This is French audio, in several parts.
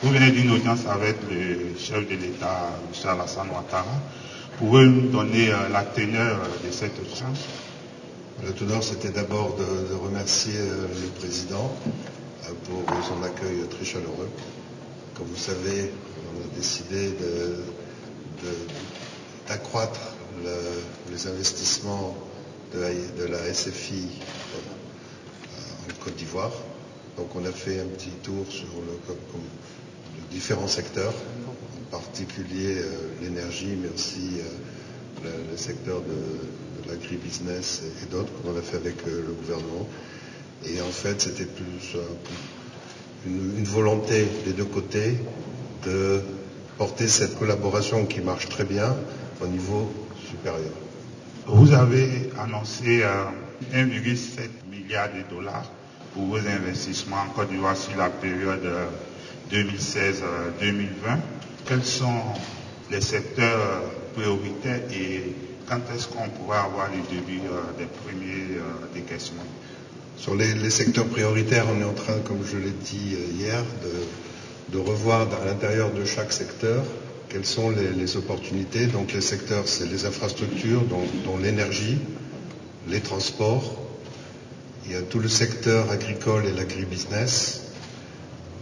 Vous venez d'une audience avec le chef de l'État, M. Alassane Ouattara. Pouvez-vous nous donner la teneur de cette audience? Le teneur, c'était d'abord de remercier le président pour son accueil très chaleureux. Comme vous savez, on a décidé d'accroître les investissements de la SFI en Côte d'Ivoire. Donc on a fait un petit tour sur les différents secteurs, en particulier l'énergie, mais aussi le secteur de l'agribusiness et d'autres qu'on a fait avec le gouvernement. Et en fait, c'était plus une volonté des deux côtés de porter cette collaboration qui marche très bien au niveau supérieur. Vous avez annoncé 1,7 milliard de dollars pour vos investissements en Côte d'Ivoire sur la période 2016-2020. Quels sont les secteurs prioritaires et quand est-ce qu'on pourra avoir le début des premiers décaissements? Sur les secteurs prioritaires, on est en train, comme je l'ai dit hier, de revoir à l'intérieur de chaque secteur quelles sont les opportunités. Donc les secteurs, c'est les infrastructures, dont l'énergie, les transports. Il y a tout le secteur agricole et l'agribusiness.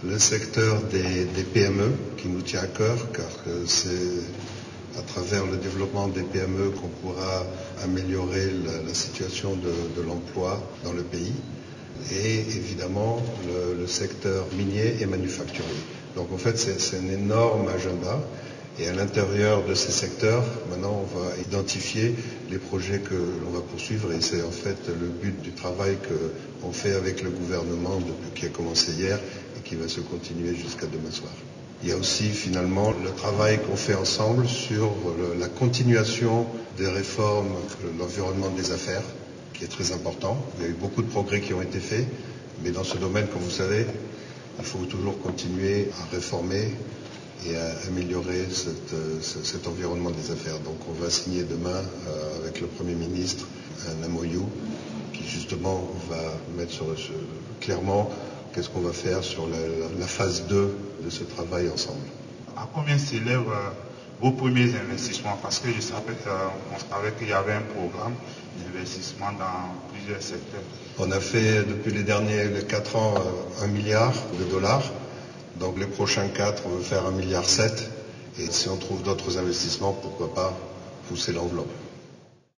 Le secteur des PME qui nous tient à cœur, car c'est à travers le développement des PME qu'on pourra améliorer la situation de l'emploi dans le pays. Et évidemment le secteur minier et manufacturier. Donc en fait c'est un énorme agenda et à l'intérieur de ces secteurs, maintenant on va identifier les projets que l'on va poursuivre et c'est en fait le but du travail qu'on fait avec le gouvernement qui a commencé hier et qui va se continuer jusqu'à demain soir. Il y a aussi finalement le travail qu'on fait ensemble sur la continuation des réformes de l'environnement des affaires, qui est très important. Il y a eu beaucoup de progrès qui ont été faits, mais dans ce domaine, comme vous savez, il faut toujours continuer à réformer et à améliorer cet environnement des affaires. Donc on va signer demain avec le Premier ministre un MOU qui justement va mettre clairement qu'est-ce qu'on va faire sur la phase 2 de ce travail ensemble. À combien s'élèvent vos premiers investissements? Parce que on savait qu'il y avait un programme d'investissement dans plusieurs secteurs. On a fait depuis les 4 ans 1 milliard de dollars. Donc les prochains 4, on veut faire 1,7 milliard. Et si on trouve d'autres investissements, pourquoi pas pousser l'enveloppe.